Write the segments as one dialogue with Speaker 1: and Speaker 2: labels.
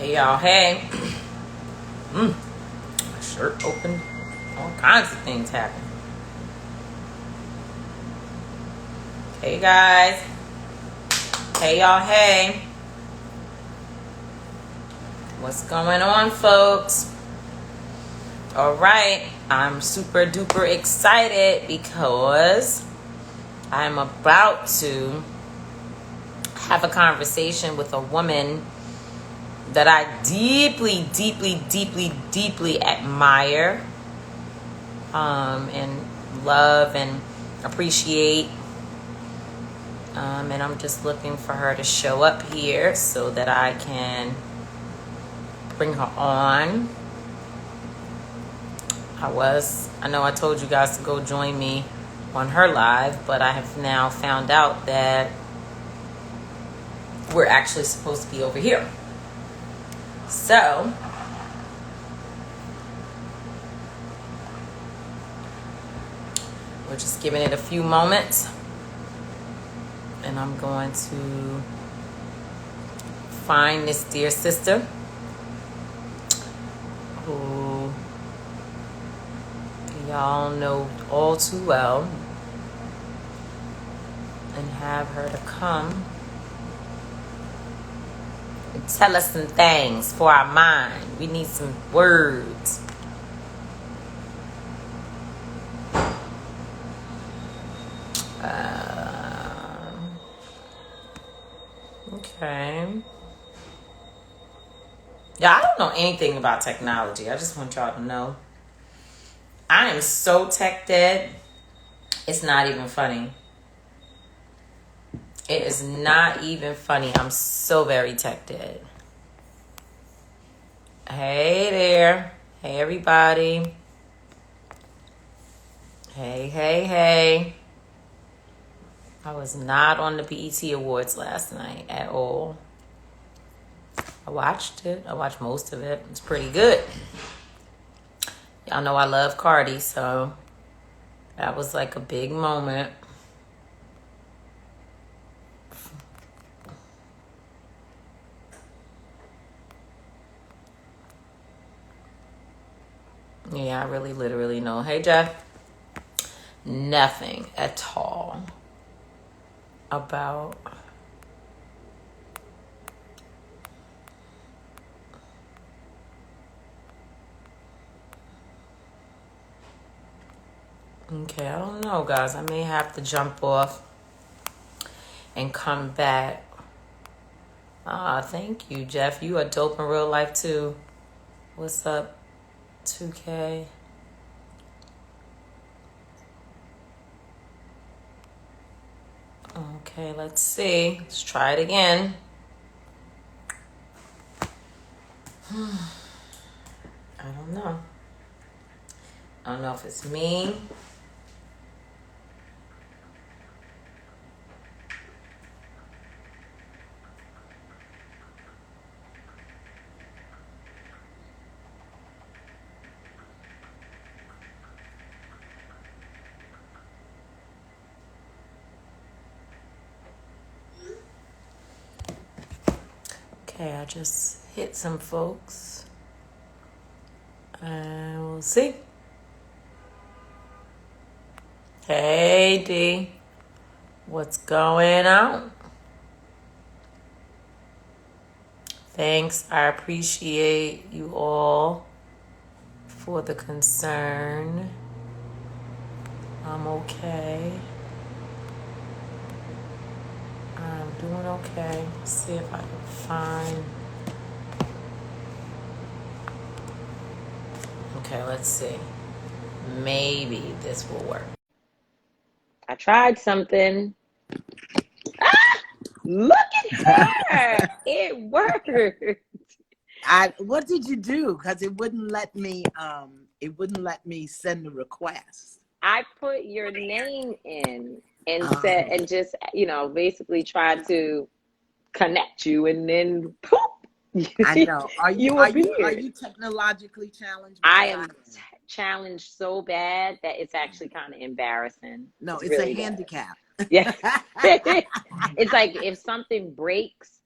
Speaker 1: Hey y'all, hey. My shirt open. All kinds of things happen. Hey guys. Hey y'all, hey. What's going on, folks? Alright, I'm super duper excited because I'm about to have a conversation with a woman that I deeply, deeply, deeply, deeply admire and love and appreciate. And I'm just looking for her to show up here so that I can bring her on. I know I told you guys to go join me on her live, but I have now found out that we're actually supposed to be over here. So, we're just giving it a few moments, and I'm going to find this dear sister who y'all know all too well and have her to come and tell us some things for our mind. We need some words. Okay. Yeah, I don't know anything about technology. I just want y'all to know. I am so tech dead. It's not even funny. It is not even funny. I'm so very tech dead. Hey there. Hey, everybody. Hey, hey, hey. I was not on the BET Awards last night at all. I watched it. I watched most of it. It's pretty good. Y'all know I love Cardi, so that was like a big moment. Yeah, I really literally know. Hey, Jeff. Nothing at all about okay, I don't know, guys. I may have to jump off and come back. Thank you, Jeff. You are dope in real life too. What's up, 2K? Okay, let's see. Let's try it again. I don't know. I don't know if it's me. Okay, I just hit some folks. And we'll see. Hey, D. What's going on? Thanks. I appreciate you all for the concern. I'm okay. I'm doing okay. Let's see if I can find. Okay, let's see. Maybe this will work. I tried something. Look at her. It worked.
Speaker 2: What did you do? Because it wouldn't let me send the request.
Speaker 1: I put your name in and said, and just, basically tried to connect you, and then poof.
Speaker 2: I know. Are you technologically challenged?
Speaker 1: I am challenged so bad that it's actually kind of embarrassing.
Speaker 2: No, it's
Speaker 1: really
Speaker 2: a handicap.
Speaker 1: Yeah. It's like if something breaks,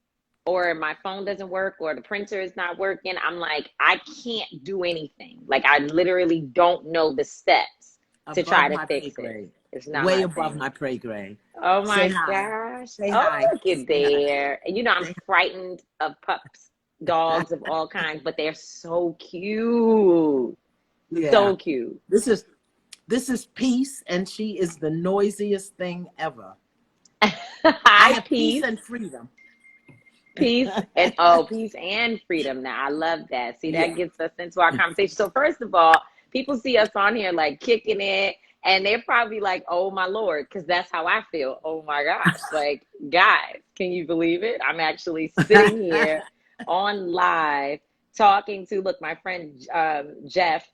Speaker 1: or my phone doesn't work, or the printer is not working, I'm like, I can't do anything. Like, I literally don't know the steps to try
Speaker 2: Above
Speaker 1: to
Speaker 2: my pay
Speaker 1: fix it.
Speaker 2: grade.
Speaker 1: It's not
Speaker 2: Way
Speaker 1: my
Speaker 2: above
Speaker 1: thing.
Speaker 2: my pay grade.
Speaker 1: Oh
Speaker 2: Say
Speaker 1: my
Speaker 2: hi.
Speaker 1: gosh.
Speaker 2: Say
Speaker 1: Oh,
Speaker 2: hi.
Speaker 1: look at
Speaker 2: Say hi.
Speaker 1: there. And you know, I'm
Speaker 2: Say
Speaker 1: frightened of pups, dogs of all kinds, but they're so cute.
Speaker 2: Yeah.
Speaker 1: So cute.
Speaker 2: This is Peace, and she is the noisiest thing ever. I
Speaker 1: Hi,
Speaker 2: have peace
Speaker 1: peace.
Speaker 2: and freedom.
Speaker 1: Peace peace and freedom. Now I love that. See, that
Speaker 2: Yeah.
Speaker 1: gets us into our conversation. So first of all, people see us on here like kicking it, and they're probably like, "Oh my Lord," because that's how I feel. Oh my gosh, like guys, can you believe it? I'm actually sitting here on live talking to my friend Jeff.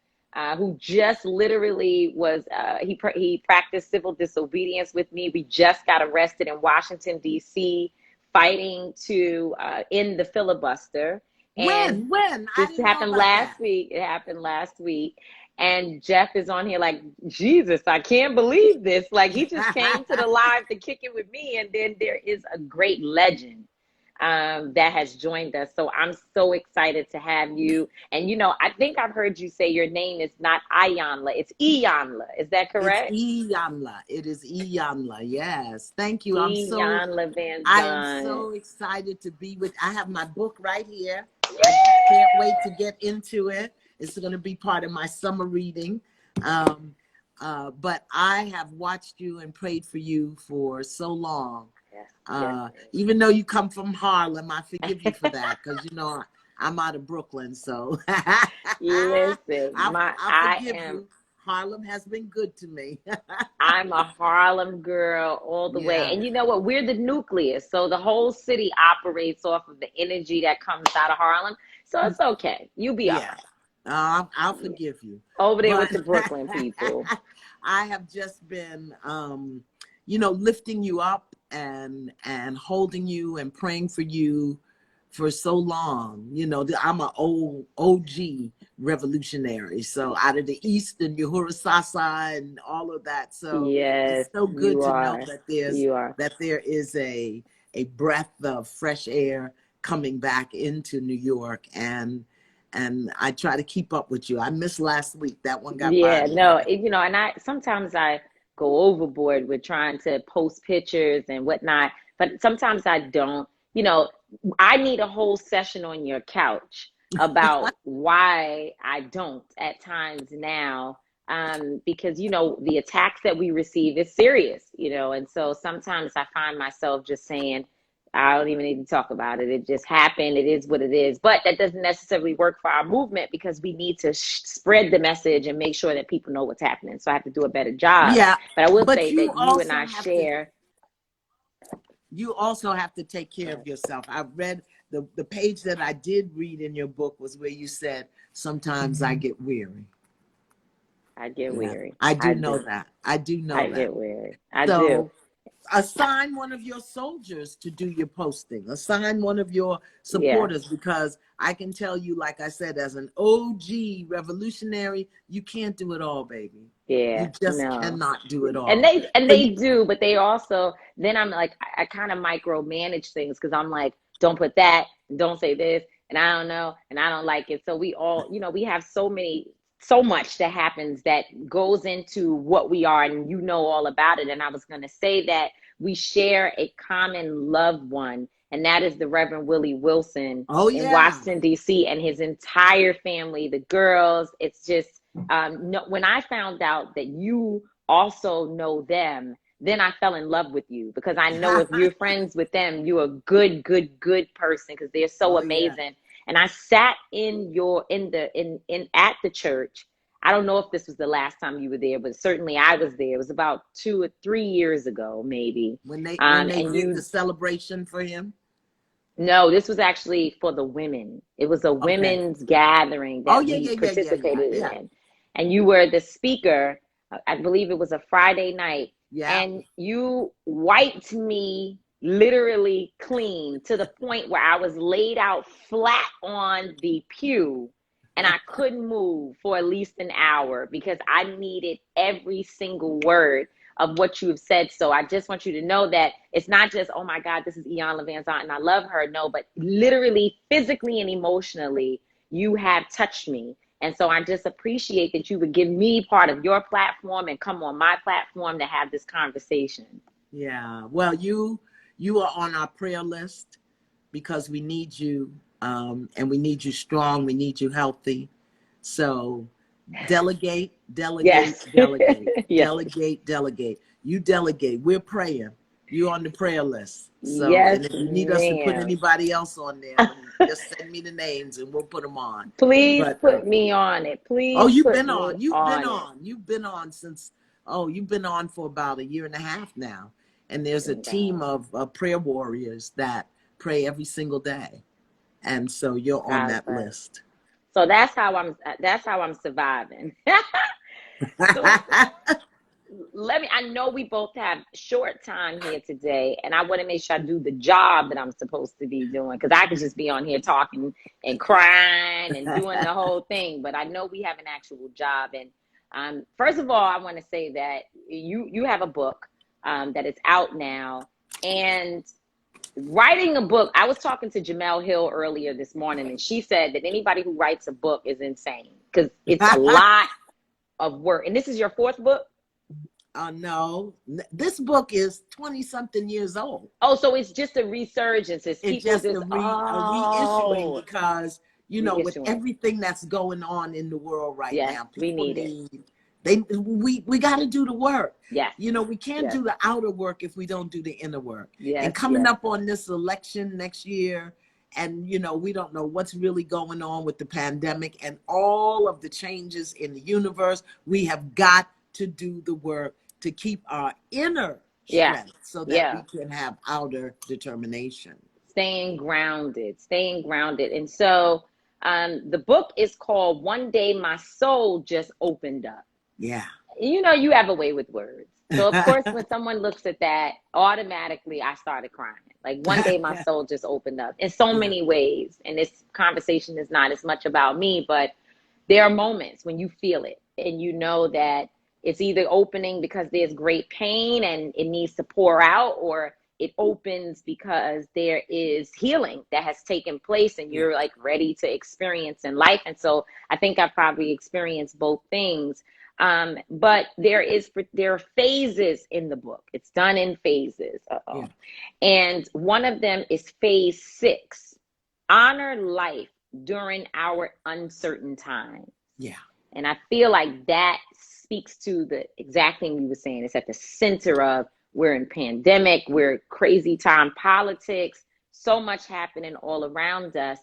Speaker 1: Who just literally was he practiced civil disobedience with me. We just got arrested in Washington D.C. fighting to end the filibuster. And
Speaker 2: When? I
Speaker 1: this
Speaker 2: didn't know
Speaker 1: happened
Speaker 2: about
Speaker 1: last
Speaker 2: that.
Speaker 1: week. It happened last week. And Jeff is on here like, Jesus, I can't believe this. Like, he just came to the live to kick it with me. And then there is a great legend that has joined us. So I'm so excited to have you. And, you know, I think I've heard you say your name is not Iyanla, it's Iyanla. Is that
Speaker 2: It's
Speaker 1: correct?
Speaker 2: Iyanla. It is Iyanla. Yes. Thank you.
Speaker 1: Iyanla
Speaker 2: I am
Speaker 1: Vanzant.
Speaker 2: so excited to be with. I have my book right here. I can't wait to get into it. It's going to be part of my summer reading. But I have watched you and prayed for you for so long.
Speaker 1: Yes.
Speaker 2: Even though you come from Harlem, I forgive you for that because you know I'm out of Brooklyn, so
Speaker 1: Listen,
Speaker 2: I'll forgive you. Harlem has been good to me.
Speaker 1: I'm a Harlem girl all the way.
Speaker 2: Yeah,
Speaker 1: And you know what? We're the nucleus. So the whole city operates off of the energy that comes out of Harlem. So it's okay. You'll be all
Speaker 2: yeah.
Speaker 1: right.
Speaker 2: I'll forgive you.
Speaker 1: Over there
Speaker 2: But
Speaker 1: with the Brooklyn people.
Speaker 2: I have just been, lifting you up and holding you and praying for you for so long. You know, I'm an old OG revolutionary. So out of the East and Uhuru Sasa and all of that. So
Speaker 1: Yes,
Speaker 2: it's so good
Speaker 1: you
Speaker 2: to know
Speaker 1: are.
Speaker 2: that
Speaker 1: You are.
Speaker 2: there is a breath of fresh air coming back into New York, and I try to keep up with you. I missed last week. That one got by
Speaker 1: Yeah,
Speaker 2: me.
Speaker 1: no, you know, and I sometimes I go overboard with trying to post pictures and whatnot, but sometimes I don't. You know, I need a whole session on your couch about why I don't at times now, because you know the attacks that we receive is serious, you know, and so sometimes I find myself just saying, I don't even need to talk about it. It just happened. It is what it is. But that doesn't necessarily work for our movement because we need to spread the message and make sure that people know what's happening. So I have to do a better job.
Speaker 2: Yeah,
Speaker 1: But I will
Speaker 2: but
Speaker 1: say that you and I share.
Speaker 2: you also have to take care of yourself. I've read the page that I did read in your book was where you said, sometimes I get weary.
Speaker 1: I get
Speaker 2: Yeah,
Speaker 1: weary.
Speaker 2: I do
Speaker 1: I
Speaker 2: know
Speaker 1: do.
Speaker 2: that. I do know
Speaker 1: I
Speaker 2: that.
Speaker 1: get weary. I do.
Speaker 2: So assign one of your soldiers to do your posting. Assign one of your
Speaker 1: Yeah.
Speaker 2: supporters, because I can tell you, like I said, as an OG revolutionary, you can't do it all, baby. You
Speaker 1: Yeah.
Speaker 2: just
Speaker 1: No.
Speaker 2: cannot do it
Speaker 1: And
Speaker 2: all.
Speaker 1: they do, but they also then I'm like I kind of micromanage things because I'm like, don't put that, don't say this, and I don't know, and I don't like it. So we all, you know, we have so much that happens that goes into what we are, and you know all about it. And I was gonna say that we share a common loved one, and that is the Reverend Willie Wilson
Speaker 2: Oh
Speaker 1: in
Speaker 2: yeah.
Speaker 1: Washington, D.C., and his entire family, the girls. It's just no, when I found out that you also know them, then I fell in love with you because I know if you're friends with them, you're a good person because they're so
Speaker 2: Oh yeah.
Speaker 1: amazing. And I sat in at the church. I don't know if this was the last time you were there, but certainly I was there. It was about 2 or 3 years ago, maybe.
Speaker 2: When they
Speaker 1: And
Speaker 2: did the
Speaker 1: you
Speaker 2: celebration for him.
Speaker 1: No, this was actually for the women. It was a
Speaker 2: Okay.
Speaker 1: women's gathering
Speaker 2: Oh
Speaker 1: that
Speaker 2: yeah,
Speaker 1: we
Speaker 2: yeah, yeah, yeah, yeah,
Speaker 1: participated
Speaker 2: yeah,
Speaker 1: in. And you were the speaker. I believe it was a Friday night.
Speaker 2: yeah.
Speaker 1: And you wiped me literally clean to the point where I was laid out flat on the pew and I couldn't move for at least an hour because I needed every single word.
Speaker 3: of what you have said. So I just want you to know that it's not just, oh my God, this is Iyanla Vanzant and I love her. No, but literally, physically and emotionally, you have touched me. And so I just appreciate that you would give me part of your platform and come on my platform to have this conversation.
Speaker 2: Yeah. Well, you are on our prayer list because we need you, and we need you strong. We need you healthy. So delegate,
Speaker 3: Yes. Yes.
Speaker 2: delegate. You delegate. We're praying. You're on the prayer list. So,
Speaker 3: Yes,
Speaker 2: and if you need us to put
Speaker 3: ma'am.
Speaker 2: anybody else on there, just send me the names and we'll put them on.
Speaker 3: Please
Speaker 2: But
Speaker 3: put me on it.
Speaker 2: oh,
Speaker 3: Please
Speaker 2: you've
Speaker 3: put
Speaker 2: been
Speaker 3: me
Speaker 2: on.
Speaker 3: on it.
Speaker 2: You've been on since. Oh, you've been on for about a year and a half now. And there's a team of prayer warriors that pray every single day, and so you're on
Speaker 3: God
Speaker 2: that
Speaker 3: bless.
Speaker 2: list.
Speaker 3: So that's how I'm surviving. So I know we both have short time here today, and I want to make sure I do the job that I'm supposed to be doing, because I could just be on here talking and crying and doing the whole thing, but I know we have an actual job. And first of all, I want to say that you have a book that is out now, and writing a book, I was talking to Jamel Hill earlier this morning, and she said that anybody who writes a book is insane because it's a lot of work. And this is your fourth book?
Speaker 2: No, this book is 20 something years old.
Speaker 3: Oh, so it's just a resurgence. It's people
Speaker 2: just a reissuing because, you know, with everything that's going on in the world right now, people we got to do the work.
Speaker 3: Yes.
Speaker 2: You know, we can't do the outer work if we don't do the inner work.
Speaker 3: Yes.
Speaker 2: And coming up on this election next year, and, you know, we don't know what's really going on with the pandemic and all of the changes in the universe. We have got to do the work to keep our inner strength so that we can have outer determination.
Speaker 3: Staying grounded. And so the book is called One Day My Soul Just Opened Up.
Speaker 2: Yeah.
Speaker 3: You know, you have a way with words. So of course, when someone looks at that, automatically I started crying. Like one day my soul just opened up in so many ways. And this conversation is not as much about me, but there are moments when you feel it and you know that it's either opening because there's great pain and it needs to pour out, or it opens because there is healing that has taken place and you're like ready to experience in life. And so I think I probably experienced both things. But there are phases in the book. It's done in phases. And one of them is phase 6, honor life during our uncertain times.
Speaker 2: Yeah.
Speaker 3: And I feel like that speaks to the exact thing you were saying. It's at the center of, we're in pandemic, we're crazy time politics, so much happening all around us,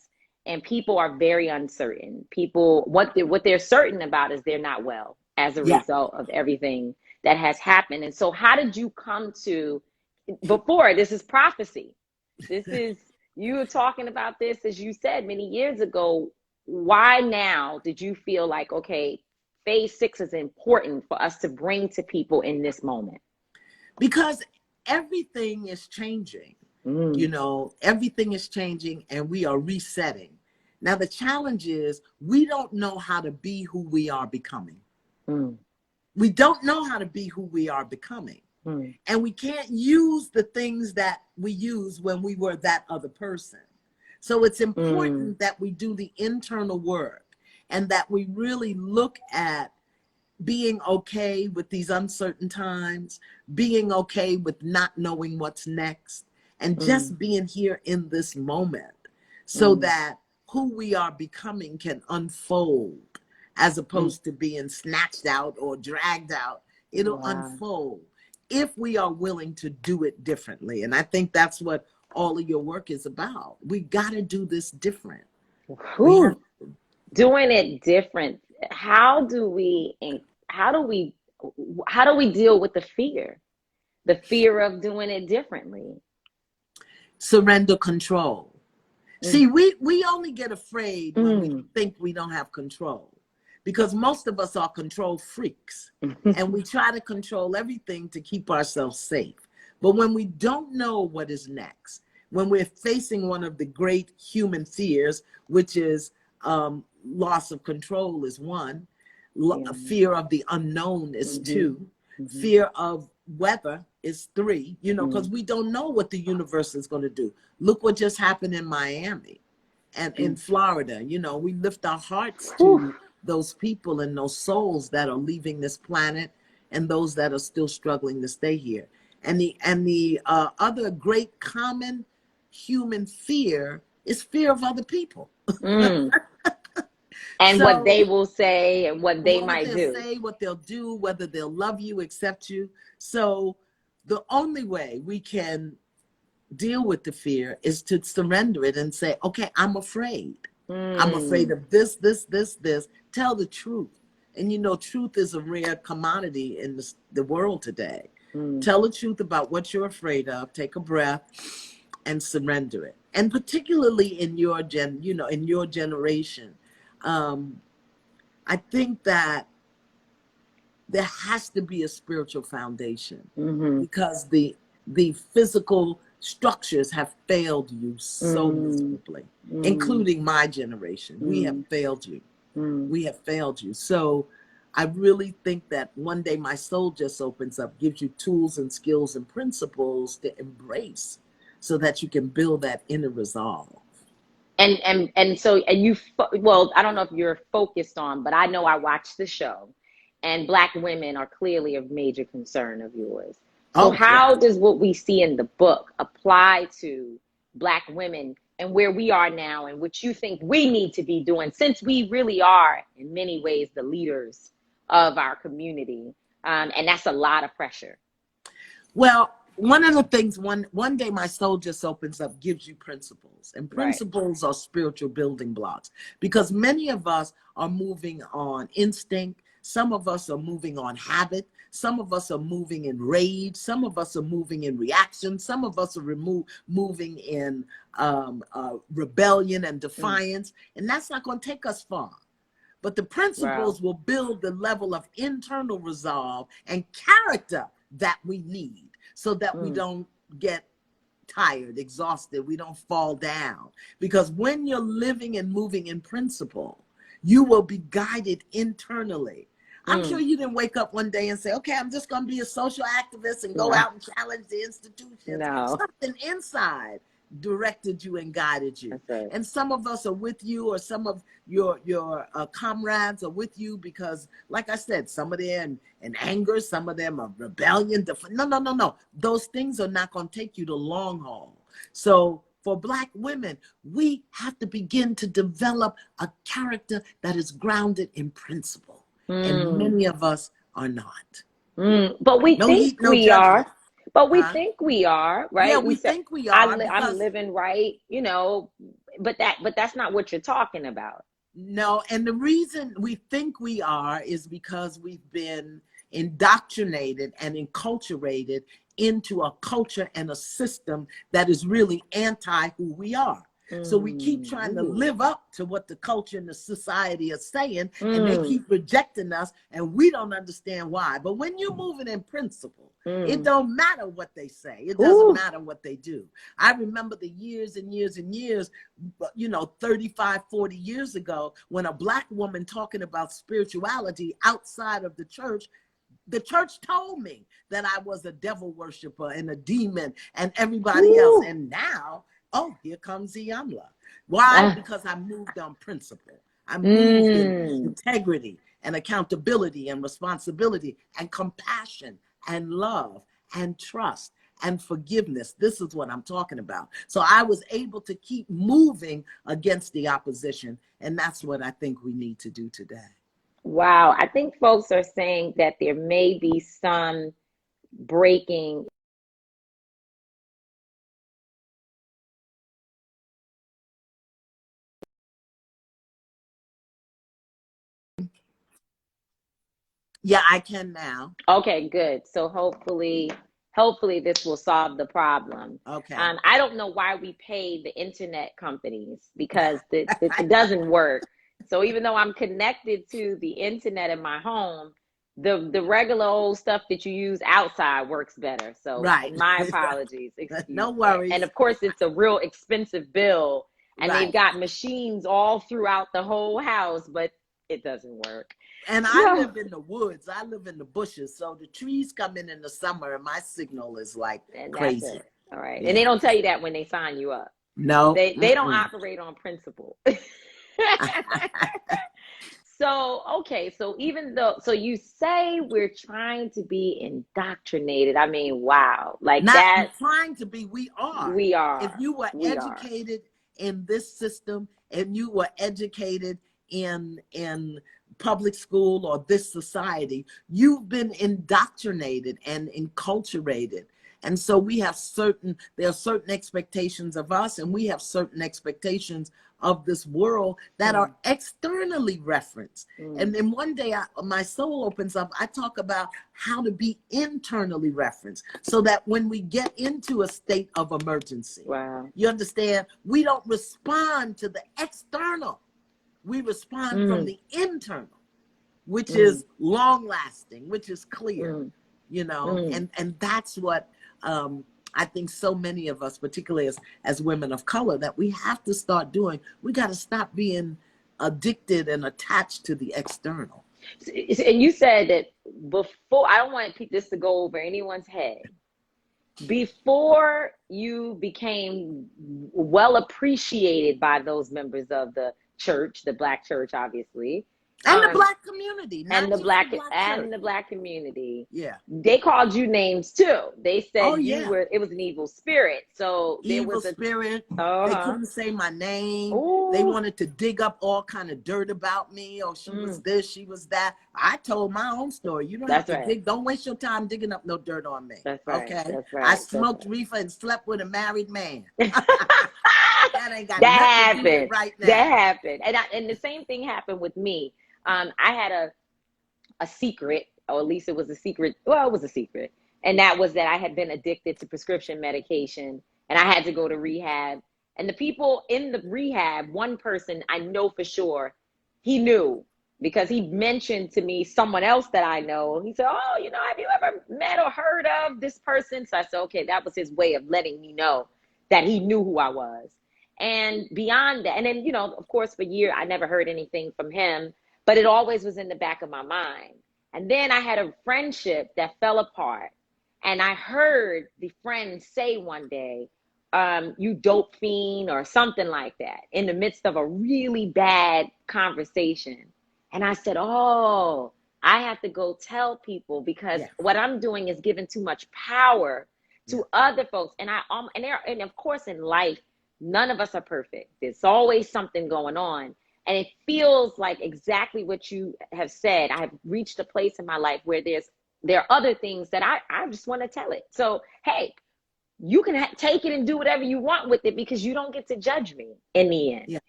Speaker 3: and people are very uncertain. People, what they're certain about is they're not well as a result of everything that has happened. And so how did you come to, before, this is prophecy. This is, you were talking about this, as you said, many years ago. Why now did you feel like, okay, phase 6 is important for us to bring to people in this moment?
Speaker 2: Because everything is changing. You know, everything is changing and we are resetting. Now, the challenge is we don't know how to be who we are becoming. We don't know how to be who we are becoming. And we can't use the things that we used when we were that other person. So it's important that we do the internal work and that we really look at being okay with these uncertain times, being okay with not knowing what's next, and just being here in this moment so that who we are becoming can unfold as opposed to being snatched out or dragged out. It'll unfold if we are willing to do it differently. And I think that's what all of your work is about. We got to do this different.
Speaker 3: Doing it different. How do we deal with the fear of doing it differently?
Speaker 2: Surrender control. See, we only get afraid when we think we don't have control, because most of us are control freaks and we try to control everything to keep ourselves safe. But when we don't know what is next, when we're facing one of the great human fears, which is loss of control is one, fear of the unknown is two, fear of weather is 3, you know, because
Speaker 3: Mm.
Speaker 2: we don't know what the universe is going to do. Look what just happened in Miami and in Florida. You know, we lift our hearts to those people and those souls that are leaving this planet and those that are still struggling to stay here. And the other great common human fear is fear of other people.
Speaker 3: Mm. And what
Speaker 2: So
Speaker 3: they will say and what they
Speaker 2: what
Speaker 3: might
Speaker 2: they'll
Speaker 3: do.
Speaker 2: say, what they'll do, whether they'll love you, accept you. So the only way we can deal with the fear is to surrender it and say, okay, I'm afraid. I'm afraid of this, this, this, this. Tell the truth. And you know, truth is a rare commodity in the world today. Tell the truth about what you're afraid of. Take a breath and surrender it. And particularly in your in your generation, I think that there has to be a spiritual foundation because the physical structures have failed you so miserably, including my generation. We have failed you. We have failed you. So I really think that one day my soul just opens up, gives you tools and skills and principles to embrace so that you can build that inner resolve.
Speaker 3: And so you, well, I don't know if you're focused on, but I know I watched the show, and Black women are clearly a major concern of yours. So
Speaker 2: Oh,
Speaker 3: how
Speaker 2: yeah.
Speaker 3: does what we see in the book apply to Black women and where we are now and what you think we need to be doing, since we really are in many ways the leaders of our community, and that's a lot of pressure.
Speaker 2: Well, one of the things, one day my soul just opens up, gives you principles. And principles are spiritual building blocks because many of us are moving on instinct. Some of us are moving on habit. Some of us are moving in rage. Some of us are moving in reaction. Some of us are moving in rebellion and defiance. And that's not going to take us far. But the principles will build the level of internal resolve and character that we need so that we don't get tired, exhausted, we don't fall down. Because when you're living and moving in principle, you will be guided internally. I'm sure you didn't wake up one day and say, okay, I'm just going to be a social activist and go out and challenge the institutions.
Speaker 3: No.
Speaker 2: Something inside directed you and guided you.
Speaker 3: Right.
Speaker 2: And some of us are with you, or some of your comrades are with you because, like I said, some of them in anger, some of them are rebellion. No. Those things are not going to take you the long haul. So for Black women, we have to begin to develop a character that is grounded in principle. And many of us are not.
Speaker 3: But we
Speaker 2: No
Speaker 3: think
Speaker 2: heat, no
Speaker 3: we
Speaker 2: judgment.
Speaker 3: are. But we think we are, right?
Speaker 2: Yeah, we think we are
Speaker 3: I'm living right, you know, but that's not what you're talking about.
Speaker 2: No, and the reason we think we are is because we've been indoctrinated and enculturated into a culture and a system that is really anti who we are. So we keep trying to live up to what the culture and the society are saying, and they keep rejecting us, and we don't understand why. But when you're moving in principle, it don't matter what they say. It doesn't matter what they do. I remember the years and years and years, 35, 40 years ago, when a Black woman talking about spirituality outside of the church told me that I was a devil worshiper and a demon and everybody else. And now, oh, here comes Iyanla. Why? Because I moved on principle. I moved in integrity and accountability and responsibility and compassion and love and trust and forgiveness. This is what I'm talking about. So I was able to keep moving against the opposition. And that's what I think we need to do today.
Speaker 3: Wow. I think folks are saying that there may be some breaking.
Speaker 2: Yeah, I can now.
Speaker 3: Okay, good. So hopefully this will solve the problem.
Speaker 2: Okay.
Speaker 3: I don't know why we pay the internet companies because it doesn't work. So even though I'm connected to the internet in my home, the regular old stuff that you use outside works better. So my apologies.
Speaker 2: No worries.
Speaker 3: And of course, it's a real expensive bill, and they've got machines all throughout the whole house, but it doesn't work.
Speaker 2: And I live in the woods. I live in the bushes. So the trees come in the summer, and my signal is like
Speaker 3: And
Speaker 2: crazy.
Speaker 3: that's it. All right.
Speaker 2: Yeah.
Speaker 3: And they don't tell you that when they sign you up.
Speaker 2: No.
Speaker 3: They don't operate on principle. So, okay. So even though, so you say we're trying to be indoctrinated. I mean, wow. Like
Speaker 2: Not
Speaker 3: that.
Speaker 2: trying to be, we are.
Speaker 3: We are.
Speaker 2: If you were educated in this system and you were educated in public school or this society, you've been indoctrinated and enculturated. And so there are certain expectations of us, and we have certain expectations of this world that are externally referenced. And then one day my soul opens up, I talk about how to be internally referenced, so that when we get into a state of emergency, you understand, we don't respond to the external. We respond from the internal, which is long lasting, which is clear, you know, and that's what I think so many of us, particularly as women of color, that we have to start doing. We got to stop being addicted and attached to the external.
Speaker 3: And you said that before, I don't want this to go over anyone's head. Before you became well appreciated by those members of the church, the Black church, obviously,
Speaker 2: and the Black community,
Speaker 3: and the Black community,
Speaker 2: yeah,
Speaker 3: they called you names too. They said it was an evil spirit. So there
Speaker 2: evil
Speaker 3: was a
Speaker 2: spirit. They couldn't say my name.
Speaker 3: Ooh.
Speaker 2: They wanted to dig up all kind of dirt about me. Oh, she was this, she was that. I told my own story. You don't have to dig. Don't waste your time digging up no dirt on me.
Speaker 3: That's right.
Speaker 2: Okay.
Speaker 3: That's right.
Speaker 2: I smoked reefer and slept with a married man. That ain't got
Speaker 3: that
Speaker 2: nothing to do with
Speaker 3: happened.
Speaker 2: Right now.
Speaker 3: That happened. And the same thing happened with me. I had a secret, or at least it was a secret. Well, it was a secret. And that was that I had been addicted to prescription medication, and I had to go to rehab. And the people in the rehab, one person I know for sure, he knew, because he mentioned to me someone else that I know. He said, oh, you know, have you ever met or heard of this person? So I said, okay, that was his way of letting me know that he knew who I was. And beyond that, and then, you know, of course, for a year, I never heard anything from him, but it always was in the back of my mind. And then I had a friendship that fell apart. And I heard the friend say one day, you dope fiend or something like that, in the midst of a really bad conversation. And I said, oh, I have to go tell people, because what I'm doing is giving too much power to other folks. And and of course in life, none of us are perfect. There's always something going on. And it feels like exactly what you have said. I have reached a place in my life where there are other things that I just want to tell it. So, hey, you can take it and do whatever you want with it, because you don't get to judge me in the end.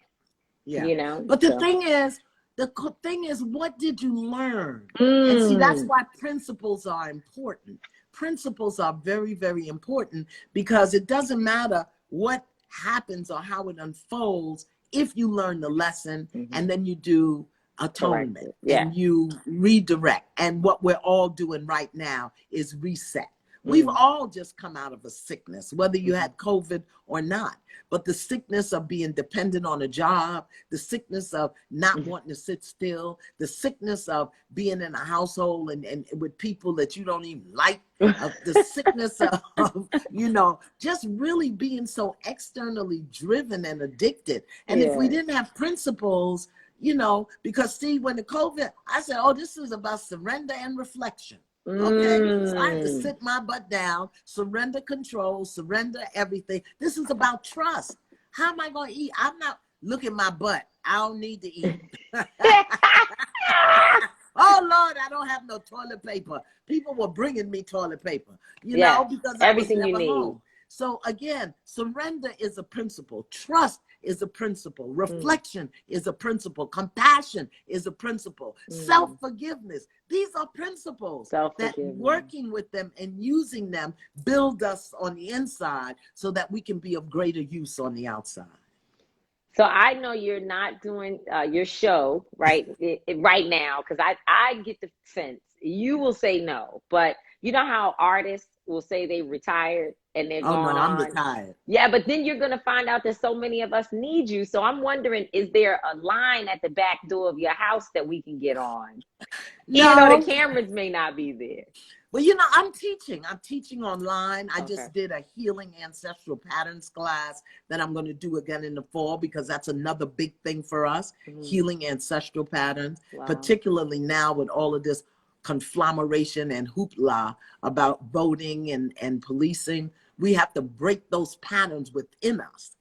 Speaker 2: Yeah.
Speaker 3: You know?
Speaker 2: But the thing is, what did you learn? And see, that's why principles are important. Principles are very, very important, because it doesn't matter what happens or how it unfolds if you learn the lesson and then you do atonement and you redirect. And what we're all doing right now is reset. We've all just come out of a sickness, whether you had COVID or not. But the sickness of being dependent on a job, the sickness of not wanting to sit still, the sickness of being in a household and with people that you don't even like, the sickness of, you know, just really being so externally driven and addicted. And if we didn't have principles, you know, because see, when the COVID, I said, oh, this is about surrender and reflection. Okay, so I have to sit my butt down, surrender control, surrender everything. This is about trust. How am I going to eat? I'm not, look at my butt. I don't need to eat. Oh, Lord, I don't have no toilet paper. People were bringing me toilet paper, you know, because everything I was never home. So again, surrender is a principle. Trust is a principle. Reflection is a principle. Compassion is a principle. Self-forgiveness. These are principles that working with them and using them build us on the inside so that we can be of greater use on the outside.
Speaker 3: So I know you're not doing your show right now, because I get the sense you will say no, but you know how artists will say they retired and they're going on.
Speaker 2: I'm retired.
Speaker 3: Yeah, but then you're going to find out that so many of us need you. So I'm wondering, is there a line at the back door of your house that we can get on? Even though the
Speaker 2: No.
Speaker 3: cameras may not be there.
Speaker 2: Well, you know, I'm teaching online. I
Speaker 3: Okay.
Speaker 2: just did a healing ancestral patterns class that I'm going to do again in the fall, because that's another big thing for us, healing ancestral patterns,
Speaker 3: Wow.
Speaker 2: particularly now with all of this conflagration and hoopla about voting and policing. We have to break those patterns within us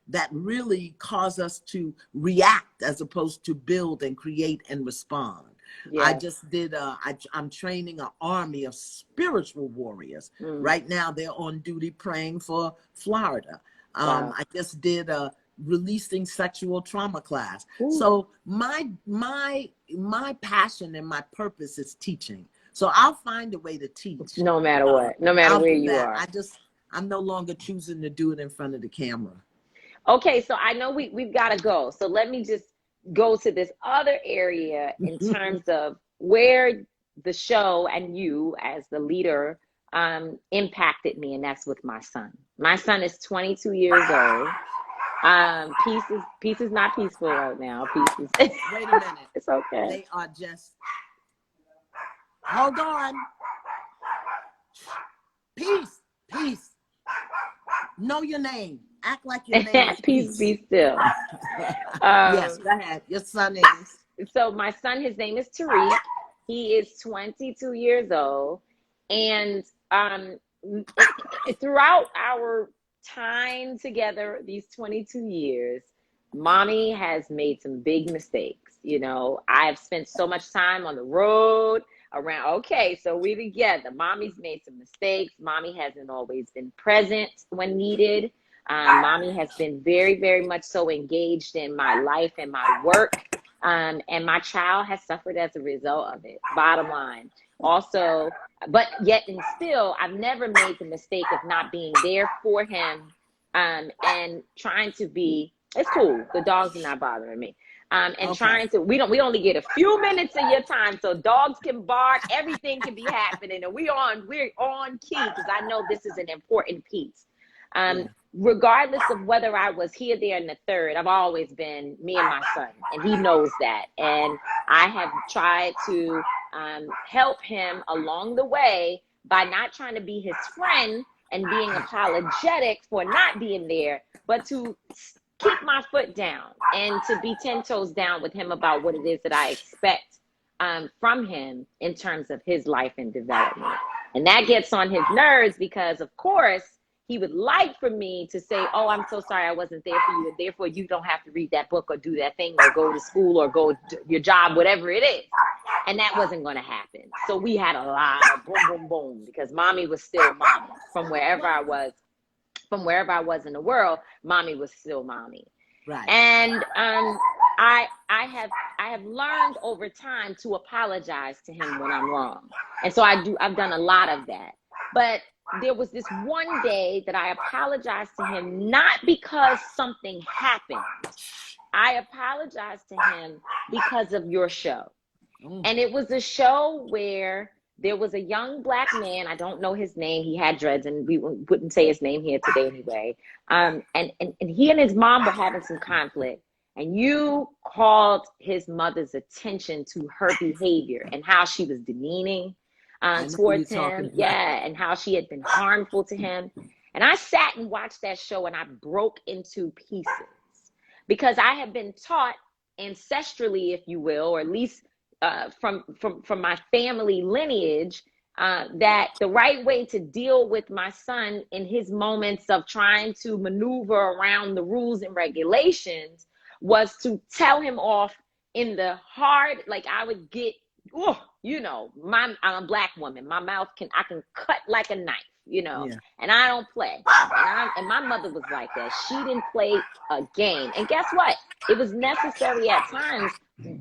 Speaker 2: that really cause us to react as opposed to build and create and respond.
Speaker 3: Yes.
Speaker 2: I just did, I'm training an army of spiritual warriors. Right now, they're on duty praying for Florida.
Speaker 3: Wow.
Speaker 2: I just did a releasing sexual trauma class.
Speaker 3: Ooh.
Speaker 2: So my passion and my purpose is teaching. So I'll find a way to teach.
Speaker 3: No matter what, no matter where you are.
Speaker 2: I'm no longer choosing to do it in front of the camera.
Speaker 3: Okay, so I know we've got to go. So let me just go to this other area in terms of where the show and you as the leader impacted me, and that's with my son. My son is 22 years old. Peace is not peaceful right now. Peace is
Speaker 2: Wait a minute.
Speaker 3: It's okay.
Speaker 2: They are just, hold on. Peace. Know your name. Act like your name is
Speaker 3: Peace be still.
Speaker 2: Yes, go ahead. Your son is.
Speaker 3: So my son, his name is Tariq. He is 22 years old. And throughout our time together, these 22 years, mommy has made some big mistakes. You know, I've spent so much time on the road around, okay, so we together. Mommy's made some mistakes. Mommy hasn't always been present when needed. Mommy has been very, very much so engaged in my life and my work. And my child has suffered as a result of it, bottom line. Also, but yet and still, I've never made the mistake of not being there for him and trying to be, it's cool. The dogs are not bothering me. And okay. Trying to, we only get a few minutes of your time, so dogs can bark, everything can be happening, and we're on key, because I know this is an important piece. Regardless of whether I was here, there, and the third, I've always been me and my son, and he knows that. And I have tried to help him along the way by not trying to be his friend and being apologetic for not being there, but to keep my foot down and to be 10 toes down with him about what it is that I expect from him in terms of his life and development. And that gets on his nerves because, of course, he would like for me to say, oh, I'm so sorry I wasn't there for you, and therefore you don't have to read that book or do that thing or go to school or go to your job, whatever it is. And that wasn't going to happen. So we had a lot of boom, boom, boom, because mommy was still mommy. From wherever I was in the world, mommy was still mommy. Right. And I have learned over time to apologize to him when I'm wrong. And so I've done a lot of that. But there was this one day that I apologized to him, not because something happened. I apologized to him because of your show. And it was a show where there was a young black man. I don't know his name. He had dreads, and we wouldn't say his name here today anyway. And he and his mom were having some conflict. And you called his mother's attention to her behavior and how she was demeaning towards him. Yeah, and how she had been harmful to him. And I sat and watched that show, and I broke into pieces because I had been taught ancestrally, if you will, or at least from my family lineage, that the right way to deal with my son in his moments of trying to maneuver around the rules and regulations was to tell him off in the hard, like I would get, I'm a black woman. My mouth I can cut like a knife, and I don't play. And my mother was like that. She didn't play a game. And guess what? It was necessary at times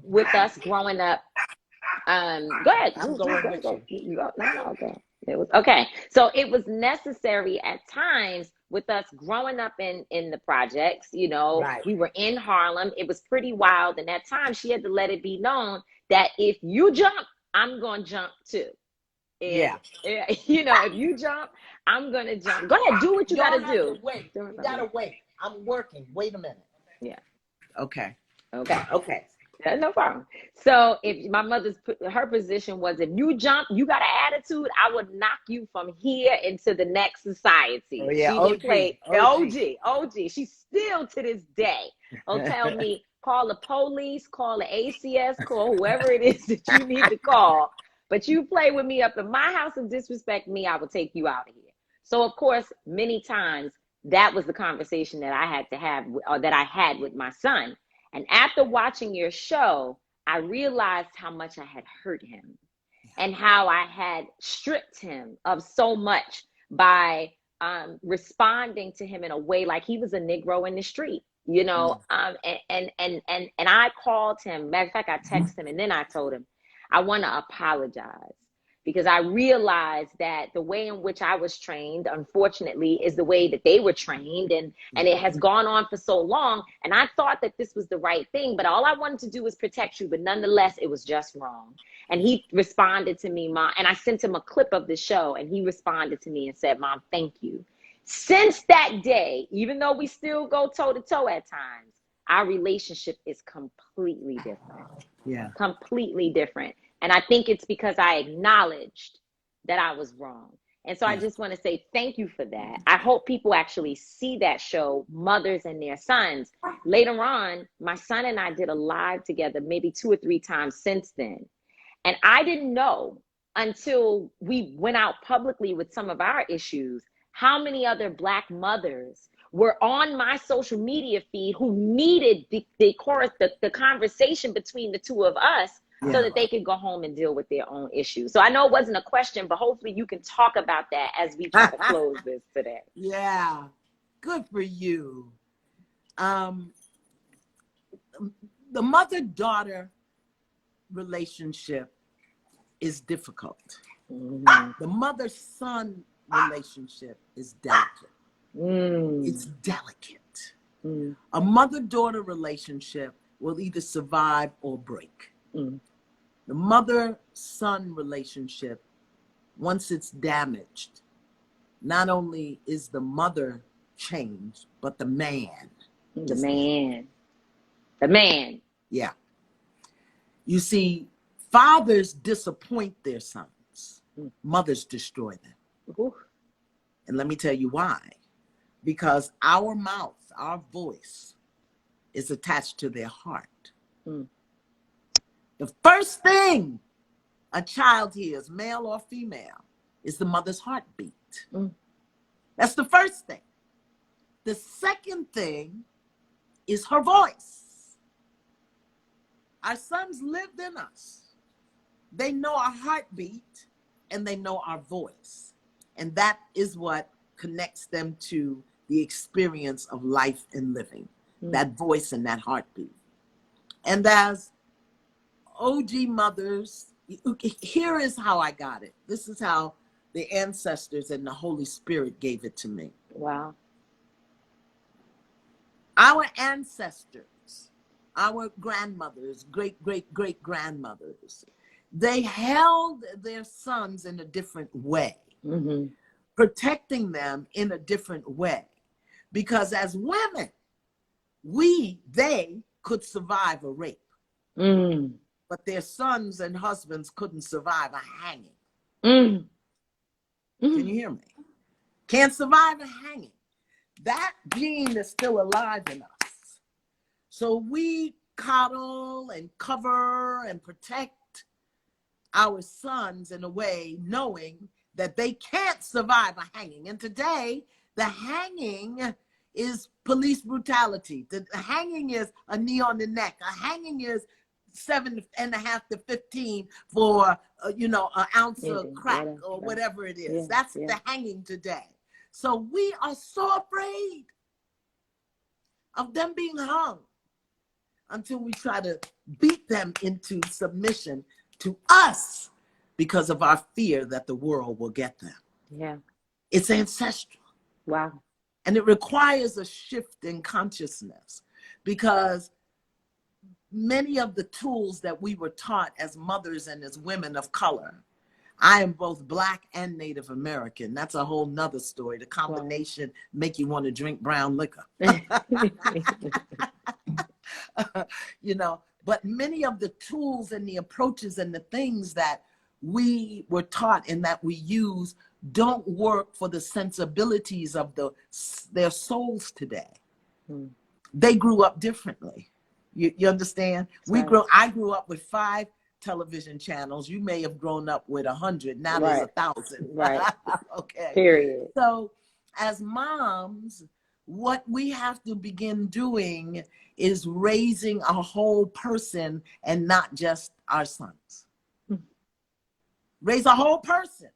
Speaker 3: with us growing up. Go ahead. Go. It was okay. So it was necessary at times with us growing up in the projects. Right. We were in Harlem. It was pretty wild. And at times she had to let it be known that if you jump, I'm going to jump too. If you jump, I'm going to jump. Go ahead. Do what you got to do.
Speaker 2: Wait. You got to wait. I'm working. Wait a minute.
Speaker 3: Yeah.
Speaker 2: Okay.
Speaker 3: Yeah, no problem. So if my her position was, if you jump, you got an attitude, I would knock you from here into the next society.
Speaker 2: Oh yeah,
Speaker 3: She didn't
Speaker 2: OG,
Speaker 3: play OG. She still to this day will tell me, call the police, call the ACS, call whoever it is that you need to call. But you play with me up in my house and disrespect me, I will take you out of here. So of course, many times that was the conversation that I had to have, or that I had with my son. And after watching your show, I realized how much I had hurt him and how I had stripped him of so much by responding to him in a way like he was a Negro in the street, you know. And I called him. Matter of fact, I texted him, and then I told him, I want to apologize, because I realized that the way in which I was trained, unfortunately, is the way that they were trained. And it has gone on for so long. And I thought that this was the right thing, but all I wanted to do was protect you. But nonetheless, it was just wrong. And he responded to me, Mom, and I sent him a clip of the show, and he responded to me and said, Mom, thank you. Since that day, even though we still go toe to toe at times, our relationship is completely different.
Speaker 2: Yeah.
Speaker 3: Completely different. And I think it's because I acknowledged that I was wrong. And so I just want to say thank you for that. I hope people actually see that show, Mothers and Their Sons. Later on, my son and I did a live together maybe 2 or 3 times since then. And I didn't know until we went out publicly with some of our issues how many other Black mothers were on my social media feed who needed the conversation between the two of us, so that they could go home and deal with their own issues. So I know it wasn't a question, but hopefully you can talk about that as we try to close this today.
Speaker 2: Yeah, good for you. The mother-daughter relationship is difficult. The mother-son relationship is delicate. It's delicate. A mother-daughter relationship will either survive or break. The mother-son relationship, once it's damaged, not only is the mother changed, but the man.
Speaker 3: The man.
Speaker 2: Yeah. You see, fathers disappoint their sons. Mothers destroy them.
Speaker 3: Ooh.
Speaker 2: And let me tell you why. Because our mouth, our voice, is attached to their heart. The first thing a child hears, male or female, is the mother's heartbeat. That's the first thing. The second thing is her voice. Our sons lived in us. They know our heartbeat and they know our voice. And that is what connects them to the experience of life and living, that voice and that heartbeat. And as OG mothers, here is how I got it. This is how the ancestors and the Holy Spirit gave it to me.
Speaker 3: Wow.
Speaker 2: Our ancestors, our grandmothers, great-great-great-grandmothers, they held their sons in a different way, protecting them in a different way. Because as women, they could survive a rape. But their sons and husbands couldn't survive a hanging. Can you hear me? Can't survive a hanging. That gene is still alive in us. So we coddle and cover and protect our sons in a way, knowing that they can't survive a hanging. And today, the hanging is police brutality. The hanging is a knee on the neck. A hanging is 7.5 to 15 for an ounce of crack or whatever it is. That's the hanging today. So we are so afraid of them being hung until we try to beat them into submission to us because of our fear that the world will get them.
Speaker 3: Yeah.
Speaker 2: It's ancestral.
Speaker 3: Wow.
Speaker 2: And it requires a shift in consciousness, because many of the tools that we were taught as mothers and as women of color, I am both Black and Native American. That's a whole nother story. The combination make you want to drink brown liquor. But many of the tools and the approaches and the things that we were taught and that we use don't work for the sensibilities of their souls today. They grew up differently. You understand? I grew up with 5 television channels. You may have grown up with 100. Now there's 1,000.
Speaker 3: Right.
Speaker 2: Okay.
Speaker 3: Period.
Speaker 2: So as moms, what we have to begin doing is raising a whole person and not just our sons. Raise a whole person.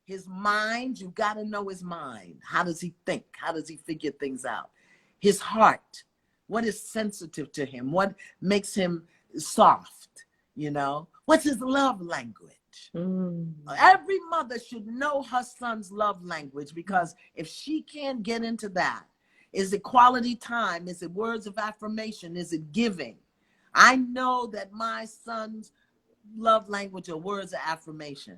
Speaker 2: His mind, you got to know his mind. How does he think? How does he figure things out? His heart, what is sensitive to him? What makes him soft? You know, what's his love language? Every mother should know her son's love language, because if she can't get into that, is it quality time? Is it words of affirmation? Is it giving? I know that my son's love language are words of affirmation.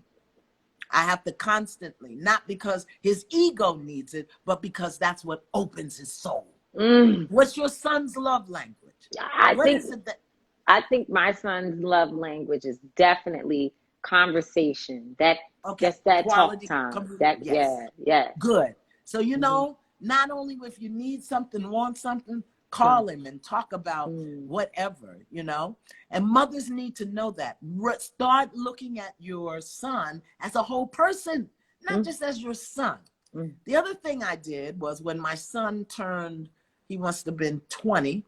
Speaker 2: I have to constantly, not because his ego needs it, but because that's what opens his soul. What's your son's love language?
Speaker 3: I think my son's love language is definitely conversation. Just that
Speaker 2: quality
Speaker 3: talk time.
Speaker 2: Yes.
Speaker 3: Yeah.
Speaker 2: Good. So, you know, not only if you need something, want something, call him and talk about whatever, you know. And mothers need to know that. Start looking at your son as a whole person, not just as your son. The other thing I did was, when my son turned, he must have been 20,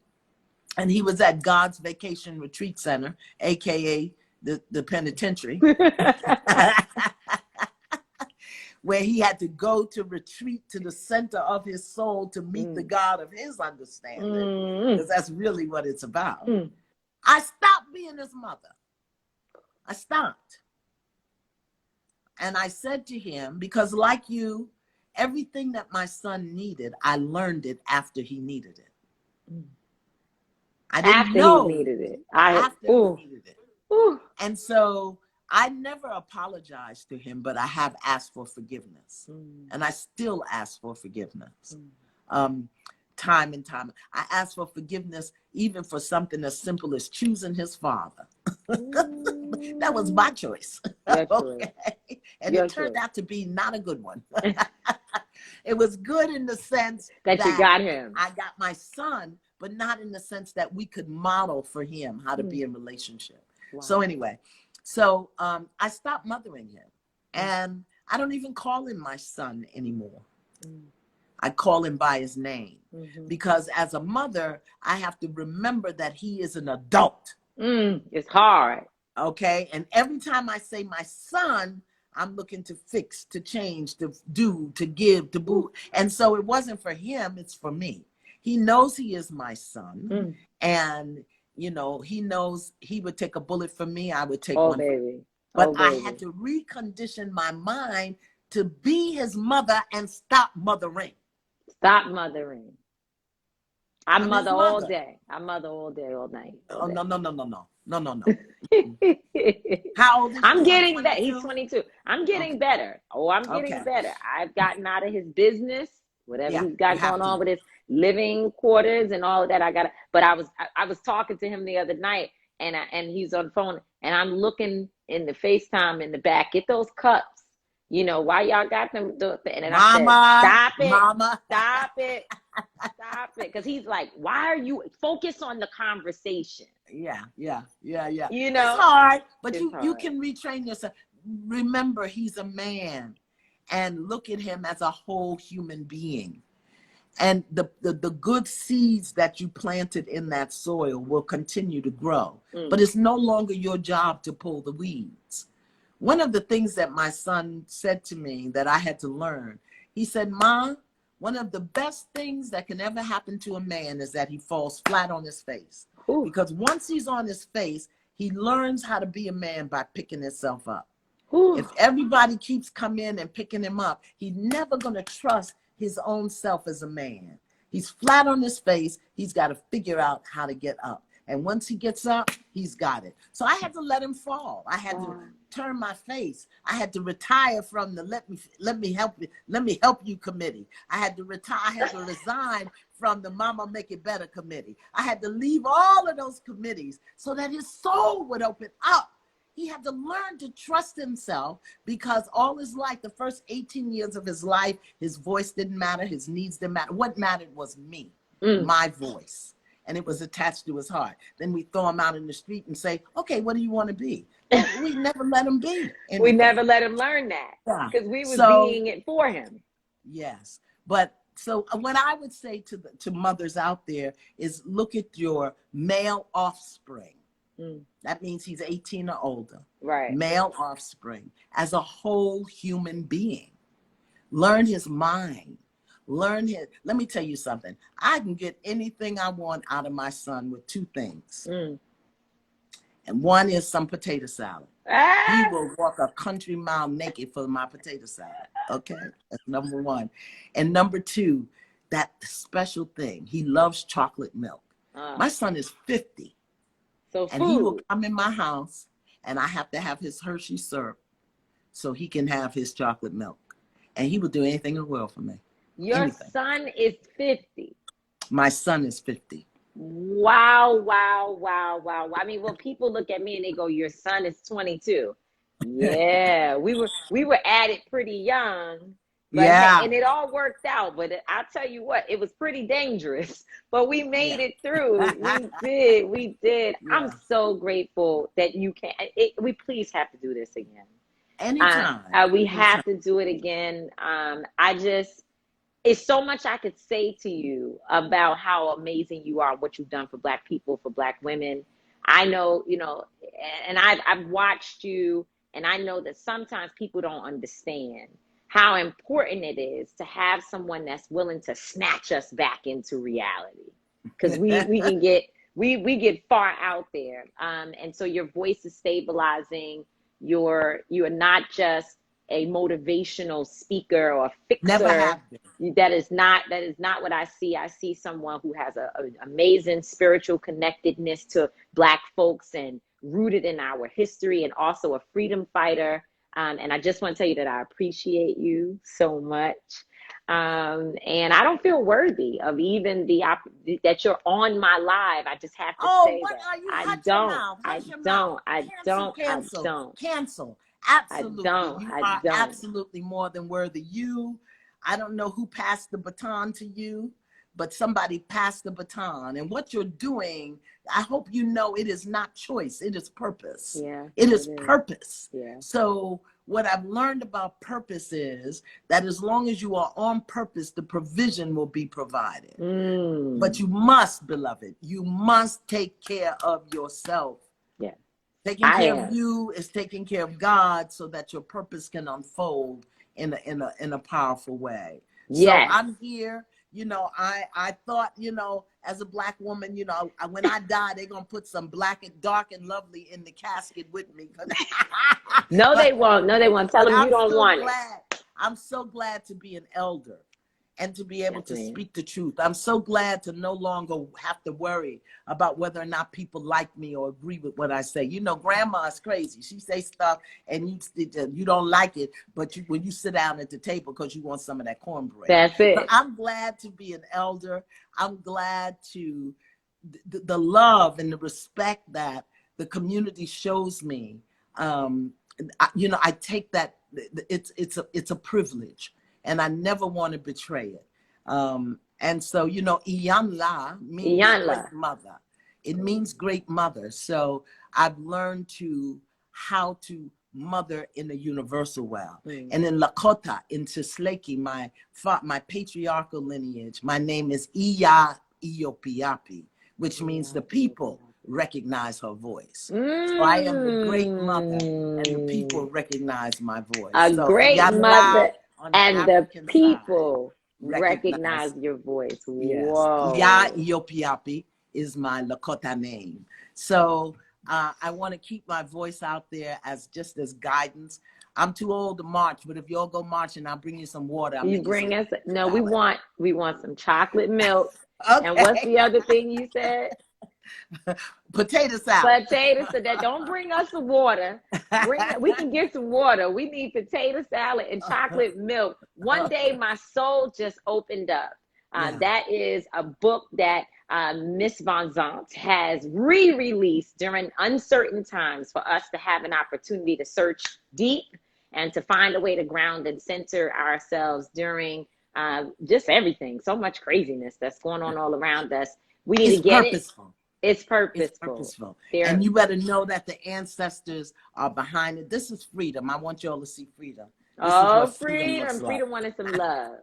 Speaker 2: and he was at God's Vacation Retreat Center, AKA the penitentiary, where he had to go to retreat to the center of his soul to meet the God of his understanding, because that's really what it's about. I stopped being his mother. I stopped. And I said to him, because like you, everything that my son needed, I learned it after he needed it. I didn't know
Speaker 3: he needed it.
Speaker 2: After he needed it. And so I never apologized to him, but I have asked for forgiveness. And I still ask for forgiveness. Time and time. I ask for forgiveness even for something as simple as choosing his father. That was my choice. Okay. And it turned out to be not a good one. It was good in the sense
Speaker 3: that you got him.
Speaker 2: I got my son, but not in the sense that we could model for him how to be in relationship. Wow. So anyway, I stopped mothering him, and I don't even call him my son anymore. I call him by his name, because as a mother, I have to remember that he is an adult.
Speaker 3: It's hard.
Speaker 2: Okay. And every time I say my son, I'm looking to fix, to change, to do, to give, to boo. And so it wasn't for him, it's for me. He knows he is my son. And, you know, he knows he would take a bullet for me. I would take one.
Speaker 3: Baby.
Speaker 2: But I had to recondition my mind to be his mother and stop mothering.
Speaker 3: Stop mothering. I mother all day. I mother all day, all night.
Speaker 2: Oh, no. How old is he?
Speaker 3: I'm getting better. He's 22. I'm getting better. I'm getting better. I've gotten out of his business, whatever he's got going on with his living quarters and all of that. But I was talking to him the other night, and he's on the phone, and I'm looking in the FaceTime in the back. Get those cups. You know, why y'all got them? And I said, stop it. Because he's like, why are you focus on the conversation?
Speaker 2: Yeah. You know,
Speaker 3: it's
Speaker 2: hard, but you can retrain yourself. Remember, he's a man, and look at him as a whole human being. And the good seeds that you planted in that soil will continue to grow. But it's no longer your job to pull the weeds. One of the things that my son said to me that I had to learn, he said, "Mom, one of the best things that can ever happen to a man is that he falls flat on his face." Ooh. Because once he's on his face, he learns how to be a man by picking himself up. Ooh. If everybody keeps coming in and picking him up, he's never going to trust his own self as a man. He's flat on his face. He's got to figure out how to get up. And once he gets up, he's got it. So I had to let him fall. I had to turn my face. I had to retire from the let me help you committee. I had to retire. I had to resign from the Mama Make It Better committee. I had to leave all of those committees so that his soul would open up. He had to learn to trust himself, because all his life, the first 18 years of his life, his voice didn't matter, his needs didn't matter. What mattered was me, my voice, and it was attached to his heart. Then we throw him out in the street and say, okay, what do you want to be? We never let him be anything.
Speaker 3: We never let him learn that, because we were being it for him.
Speaker 2: Yes, but so what I would say to mothers out there is, look at your male offspring. That means he's 18 or older.
Speaker 3: Right.
Speaker 2: Male offspring as a whole human being. Learn his mind. Let me tell you something. I can get anything I want out of my son with two things. And one is some potato salad. He will walk a country mile naked for my potato salad. Okay, that's number one. And number two, that special thing. He loves chocolate milk. My son is 50. And he will come in my house, and I have to have his Hershey syrup so he can have his chocolate milk. And he will do anything in the world for me.
Speaker 3: Your son is 50.
Speaker 2: My son is 50.
Speaker 3: Wow. I mean, when people look at me and they go, your son is 22. Yeah, we were at it pretty young. But and it all worked out. But I'll tell you what, it was pretty dangerous. But we made it through. We did. Yeah. I'm so grateful that you can. We please have to do this again.
Speaker 2: Anytime.
Speaker 3: We have to do it again. It's so much I could say to you about how amazing you are, what you've done for Black people, for Black women. I know, and I've watched you, and I know that sometimes people don't understand how important it is to have someone that's willing to snatch us back into reality, because we get far out there, and so your voice is stabilizing. You are not just a motivational speaker or fixer.
Speaker 2: Never have been.
Speaker 3: That is not what I see. I see someone who has an amazing spiritual connectedness to Black folks and rooted in our history, and also a freedom fighter. And I just want to tell you that I appreciate you so much. And I don't feel worthy of even that you're on my live. I just have to say
Speaker 2: what
Speaker 3: that.
Speaker 2: are you?
Speaker 3: I don't.
Speaker 2: Cancel. Absolutely.
Speaker 3: I don't.
Speaker 2: Absolutely more than worthy. I don't know who passed the baton to you, but somebody passed the baton. And what you're doing, I hope you know, it is not choice. It is purpose.
Speaker 3: Yeah,
Speaker 2: it is purpose.
Speaker 3: Yeah.
Speaker 2: So what I've learned about purpose is that as long as you are on purpose, the provision will be provided. But you must, beloved, you must take care of yourself.
Speaker 3: Yeah.
Speaker 2: Taking care of you is taking care of God, so that your purpose can unfold in a powerful way.
Speaker 3: Yes.
Speaker 2: So I'm here. I thought, as a Black woman, when I die, they're going to put some black and dark and lovely in the casket with me.
Speaker 3: No, they won't. Tell them you don't want it.
Speaker 2: I'm so glad to be an elder and to be able to speak the truth. I'm so glad to no longer have to worry about whether or not people like me or agree with what I say. Grandma's crazy. She say stuff and you don't like it, but when you sit down at the table because you want some of that cornbread.
Speaker 3: That's it.
Speaker 2: So I'm glad to be an elder. I'm glad to the love and the respect that the community shows me. I take that. It's a privilege. And I never want to betray it. And so, Iyanla means great mother. It means great mother. So I've learned how to mother in a universal way. And in Lakota, in Sisleki, my patriarchal lineage, my name is Iya Iopiapi, which means the people recognize her voice. So I am the great mother, and the people recognize my voice.
Speaker 3: Great mother, and the people recognize your voice.
Speaker 2: Yes.
Speaker 3: Whoa.
Speaker 2: Ya Iopiapi is my Lakota name. So I want to keep my voice out there as guidance. I'm too old to march, but if y'all go marching, I'll bring you some water.
Speaker 3: You bring us. No, we want some chocolate milk. Okay. And what's the other thing you said?
Speaker 2: Potato salad.
Speaker 3: Potatoes, so that don't bring us some water. We can get some water. We need potato salad and chocolate milk. One day my soul just opened up.
Speaker 2: Yeah.
Speaker 3: That is a book that Miss Vanzant has re-released during uncertain times for us to have an opportunity to search deep and to find a way to ground and center ourselves during just everything. So much craziness that's going on all around us. We need to get
Speaker 2: purposeful.
Speaker 3: It's purposeful.
Speaker 2: It's purposeful. And you better know that the ancestors are behind it. This is freedom. I want y'all to see freedom. This is what
Speaker 3: freedom. Freedom wanted some love.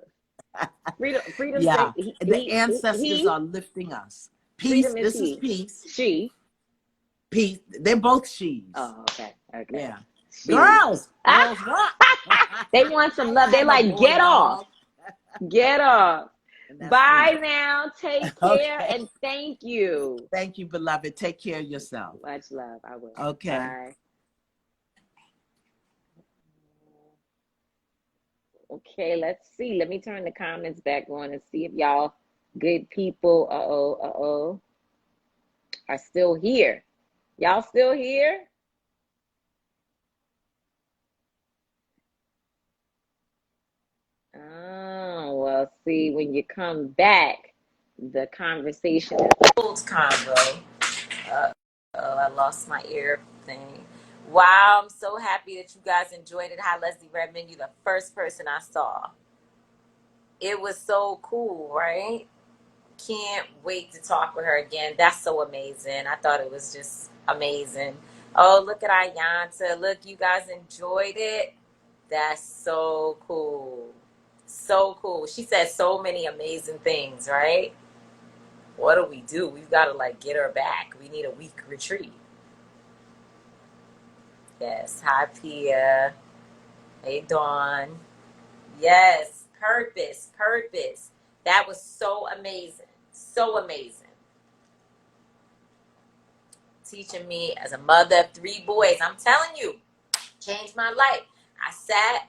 Speaker 3: Freedom
Speaker 2: yeah.
Speaker 3: said
Speaker 2: the ancestors are lifting us. Peace. This is peace.
Speaker 3: She.
Speaker 2: Peace. They're both she's.
Speaker 3: Oh, okay. Okay.
Speaker 2: Yeah. She. Girls. Girls rock.
Speaker 3: They want some love. They like, get off. Get off. Bye freedom. Now. Take care and thank you.
Speaker 2: Thank you, beloved. Take care of yourself.
Speaker 3: Much love. I will.
Speaker 2: Okay.
Speaker 3: Bye. Okay, let's see. Let me turn the comments back on and see if y'all good people are still here. Y'all still here? Oh, well, see, when you come back, the conversation is
Speaker 1: Old convo. I lost my ear thing. Wow, I'm so happy that you guys enjoyed it. Hi, Leslie Redmond. You're the first person I saw. It was so cool, right? Can't wait to talk with her again. That's so amazing. I thought it was just amazing. Oh, look at Iyanla. Look, you guys enjoyed it. That's so cool. So cool. She said so many amazing things, right? What do? We've got to like get her back. We need a week retreat. Yes. Hi, Pia. Hey, Dawn. Yes. Purpose. That was so amazing. So amazing. Teaching me as a mother of 3 boys. I'm telling you, changed my life. I sat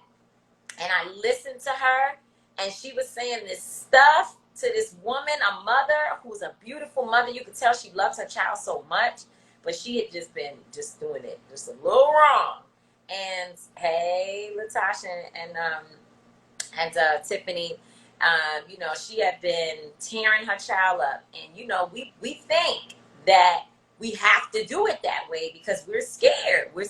Speaker 1: and I listened to her, and she was saying this stuff to this woman, a mother who's a beautiful mother. You could tell she loves her child so much, but she had just been doing it just a little wrong. And hey, Latasha and Tiffany, she had been tearing her child up. And, we think that we have to do it that way because we're scared. We're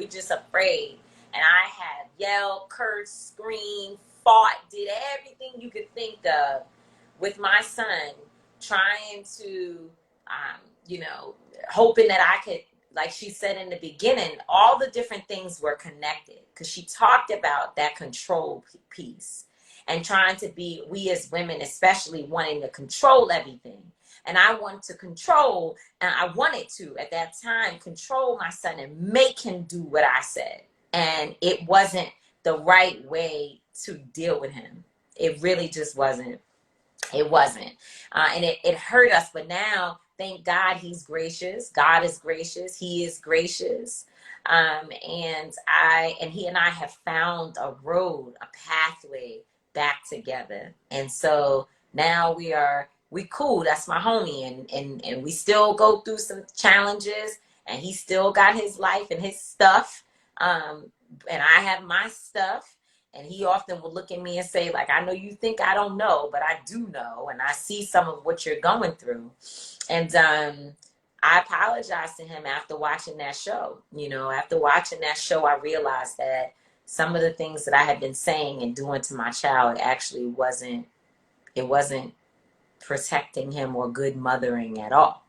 Speaker 1: just afraid. And I have yelled, cursed, screamed, fought, did everything you could think of with my son, trying to, hoping that I could, like she said in the beginning, all the different things were connected because she talked about that control piece and trying to be, we as women, especially wanting to control everything. And I wanted to control, and I wanted to, at that time, control my son and make him do what I said. And it wasn't the right way to deal with him. It really just wasn't. It wasn't. And it hurt us. But now, thank God he's gracious. God is gracious. He is gracious. And he and I have found a road, a pathway back together. And so now we cool. That's my homie. And we still go through some challenges, and he still got his life and his stuff. And I have my stuff. And he often will look at me and say, like, I know you think I don't know, but I do know. And I see some of what you're going through. And I apologized to him after watching that show. After watching that show, I realized that some of the things that I had been saying and doing to my child actually wasn't protecting him or good mothering at all.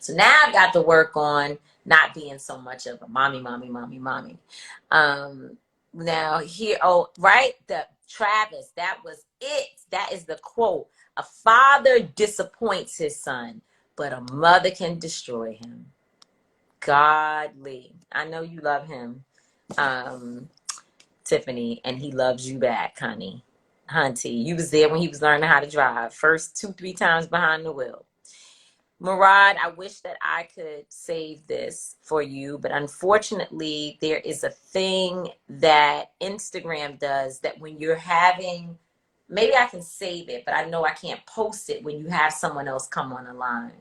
Speaker 1: So now I've got to work on not being so much of a mommy. Now here, the Travis, that was it. That is the quote. A father disappoints his son, but a mother can destroy him. Godly. I know you love him, Tiffany, and he loves you back, honey. Hunty, you was there when he was learning how to drive. First 2-3 times behind the wheel. Murad, I wish that I could save this for you, but unfortunately, there is a thing that Instagram does that when you're having maybe I can save it, but I know I can't post it when you have someone else come on the line.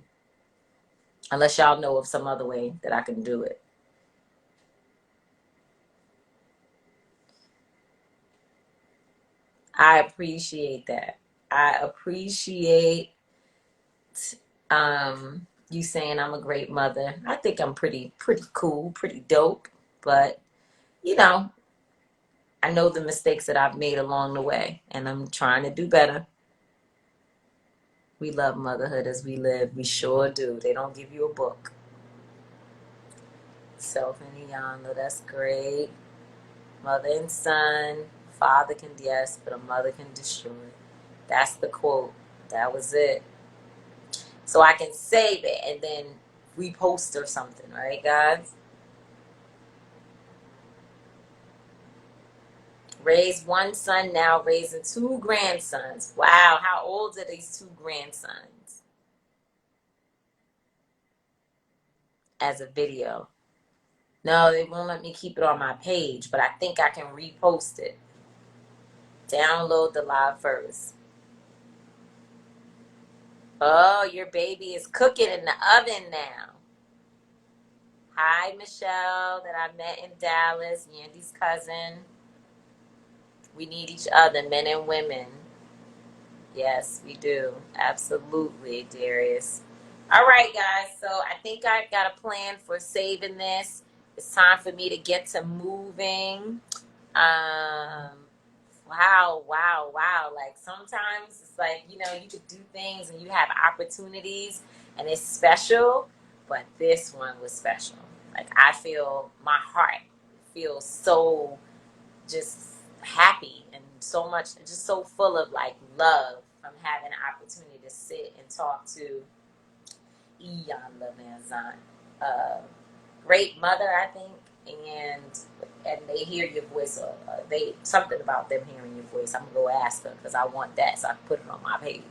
Speaker 1: Unless y'all know of some other way that I can do it. I appreciate that. I appreciate you saying I'm a great mother. I think I'm pretty cool, pretty dope. But, you know, I know the mistakes that I've made along the way, and I'm trying to do better. We love motherhood as we live. We sure do. They don't give you a book. Self and Iyanla, that's great. Mother and son, father can, yes, but a mother can destroy. That's the quote. That was it. So I can save it and then repost or something, right, guys? Raised one son, now raising two grandsons. Wow, how old are these two grandsons? As a video. No, they won't let me keep it on my page, but I think I can repost it. Download the live first. Oh, your baby is cooking in the oven now. Hi, Michelle, that I met in Dallas, Yandy's cousin. We need each other, men and women. Yes, we do. Absolutely, Darius. All right, guys. So I think I got a plan for saving this. It's time for me to get to moving. Wow, wow, wow. Like sometimes it's like, you know, you could do things and you have opportunities and it's special, but this one was special. Like I feel my heart feels so just happy and so much, just so full of like love from having an opportunity to sit and talk to Iyanla Vanzant. Great mother, I think, and they hear your voice. They something about them hearing your voice. I'm gonna go ask her because I want that, so I can put it on my page.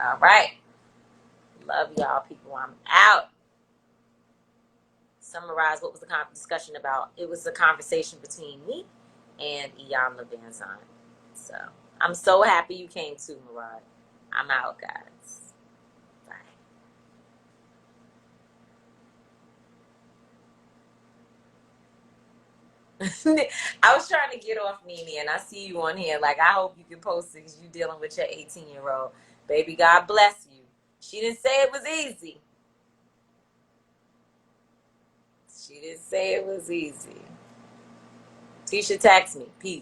Speaker 1: All right, love y'all, people. I'm out. Summarize what was the discussion about. It was a conversation between me and Iyanla Vanzant. So I'm so happy you came too, Murad. I'm out, guys. Bye. I was trying to get off Mimi, and I see you on here. Like, I hope you can post it because you're dealing with your 18-year-old. Baby, God bless you. She didn't say it was easy. She didn't say it was easy. Tisha, text me. Peace.